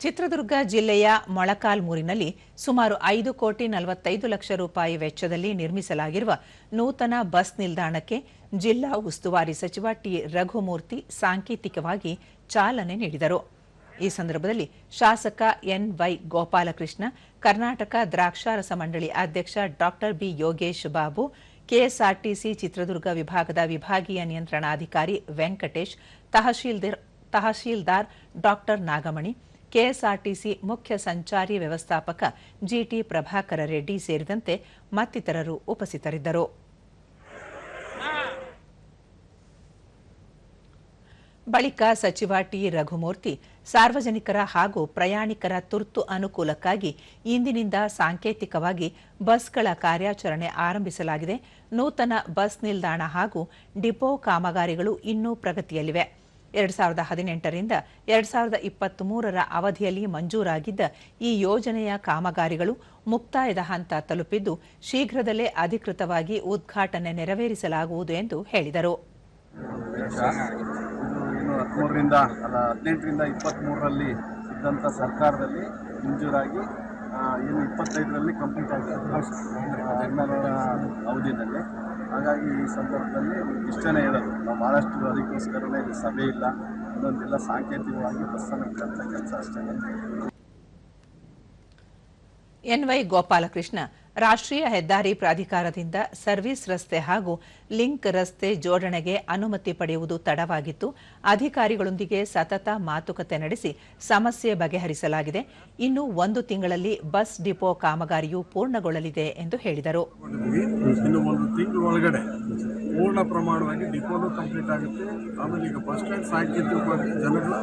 ಚಿತ್ರದುರ್ಗ ಜಿಲ್ಲೆಯ ಮೊಳಕಾಲ್ಮೂರಿನಲ್ಲಿ ಸುಮಾರು 5,45,00,000 ರೂಪಾಯಿ ವೆಚ್ಚದಲ್ಲಿ ನಿರ್ಮಿಸಲಾಗಿರುವ ನೂತನ ಬಸ್ ನಿಲ್ದಾಣಕ್ಕೆ ಜಿಲ್ಲಾ ಉಸ್ತುವಾರಿ ಸಚಿವ ಟಿ ರಘುಮೂರ್ತಿ ಸಾಂಕೇತಿಕವಾಗಿ ಚಾಲನೆ ನೀಡಿದರು. ಈ ಸಂದರ್ಭದಲ್ಲಿ ಶಾಸಕ ಎನ್.ವೈ. ಗೋಪಾಲಕೃಷ್ಣ, ಕರ್ನಾಟಕ ದ್ರಾಕ್ಷಾರಸ ಮಂಡಳಿ ಅಧ್ಯಕ್ಷ ಡಾ ಬಿ. ಯೋಗೇಶ್ ಬಾಬು, ಕೆಎಸ್ಆರ್ಟಿಸಿ ಚಿತ್ರದುರ್ಗ ವಿಭಾಗದ ವಿಭಾಗೀಯ ನಿಯಂತ್ರಣಾಧಿಕಾರಿ ವೆಂಕಟೇಶ್, ತಹಶೀಲ್ದಾರ್ ಡಾ ನಾಗಮಣಿ, ಕೆಎಸ್ಆರ್ಟಿಸಿ ಮುಖ್ಯ ಸಂಚಾರಿ ವ್ಯವಸ್ಥಾಪಕ ಜಿಟಿ ಪ್ರಭಾಕರ ರೆಡ್ಡಿ ಸೇರಿದಂತೆ ಮತ್ತಿತರರು ಉಪಸ್ಥಿತರಿದ್ದರು. ಬಳಿಕ ಸಚಿವ ಟಿ ರಘುಮೂರ್ತಿ ಸಾರ್ವಜನಿಕರ ಹಾಗೂ ಪ್ರಯಾಣಿಕರ ತುರ್ತು ಅನುಕೂಲಕ್ಕಾಗಿ ಇಂದಿನಿಂದ ಸಾಂಕೇತಿಕವಾಗಿ ಬಸ್ಗಳ ಕಾರ್ಯಾಚರಣೆ ಆರಂಭಿಸಲಾಗಿದೆ. ನೂತನ ಬಸ್ ನಿಲ್ದಾಣ ಹಾಗೂ ಡಿಪೋ ಕಾಮಗಾರಿಗಳು ಇನ್ನೂ ಪ್ರಗತಿಯಲ್ಲಿವೆ. 2018 ರಿಂದ 2023 ಅವಧಿಯಲ್ಲಿ ಮಂಜೂರಾಗಿದ್ದ ಈ ಯೋಜನೆಯ ಕಾಮಗಾರಿಗಳು ಮುಕ್ತಾಯದ ಹಂತ ತಲುಪಿದ್ದು, ಶೀಘ್ರದಲ್ಲೇ ಅಧಿಕೃತವಾಗಿ ಉದ್ಘಾಟನೆ ನೆರವೇರಿಸಲಾಗುವುದು ಎಂದು ಹೇಳಿದರು. 18 ರಿಂದ 23ರಲ್ಲಿ ಇದ್ದಂಥ ಸರ್ಕಾರದಲ್ಲಿ ಮಂಜೂರಾಗಿ 25ರಲ್ಲಿ ಕಂಪ್ಲೀಟ್ ಆಗಿದೆ ಅವಧಿಯಲ್ಲಿ. ಹಾಗಾಗಿ ಈ ಸಂದರ್ಭದಲ್ಲಿ ಇಷ್ಟನೇ ಹೇಳೋದು, ನಾವು ಭಾಳಷ್ಟು ಅದಕ್ಕೋಸ್ಕರನೇ ಇಲ್ಲಿ ಸಭೆ ಇಲ್ಲ, ಇನ್ನೊಂದಿಲ್ಲ, ಸಾಂಕೇತಿಕವಾಗಿ ಬಸ್ಸನ್ನು ಬಿಟ್ಟಂಥ ಕೆಲಸ ಅಷ್ಟೇ. ಎನ್.ವೈ. ಗೋಪಾಲಕೃಷ್ಣ, ರಾಷ್ಟ್ರೀಯ ಹೆದ್ದಾರಿ ಪ್ರಾಧಿಕಾರದಿಂದ ಸರ್ವಿಸ್ ರಸ್ತೆ ಹಾಗೂ ಲಿಂಕ್ ರಸ್ತೆ ಜೋಡಣೆಗೆ ಅನುಮತಿ ಪಡೆಯುವುದು ತಡವಾಗಿತ್ತು. ಅಧಿಕಾರಿಗಳೊಂದಿಗೆ ಸತತ ಮಾತುಕತೆ ನಡೆಸಿ ಸಮಸ್ಯೆ ಬಗೆಹರಿಸಲಾಗಿದೆ. ಇನ್ನು 1 ತಿಂಗಳಲ್ಲಿ ಬಸ್ ಡಿಪೋ ಕಾಮಗಾರಿಯು ಪೂರ್ಣಗೊಳ್ಳಲಿದೆ ಎಂದು ಹೇಳಿದರು. ಇನ್ನು 1 ತಿಂಗಳ ಒಳಗಡೆ ಪೂರ್ಣ ಪ್ರಮಾಣವಾಗಿ ಡಿಪೋನು ಕಂಪ್ಲೀಟ್ ಆಗುತ್ತೆ. ಆಮೇಲೆ ಈಗ ಬಸ್ ಸ್ಟ್ಯಾಂಡ್ ಸಾಂಕೇತಿಕವಾಗಿ ಜನಗಳ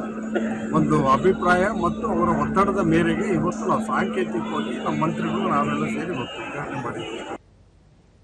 ಒಂದು ಅಭಿಪ್ರಾಯ ಮತ್ತು ಅವರ ಒತ್ತಡದ ಮೇರೆಗೆ ಇವತ್ತು ನಾವು ಸಾಂಕೇತಿಕವಾಗಿ ನಮ್ಮ ಮಂತ್ರಿಗಳು ನಾವೆಲ್ಲ ಸೇರಿ ಉದ್ಘಾಟನೆ ಮಾಡಿದ್ದೀವಿ.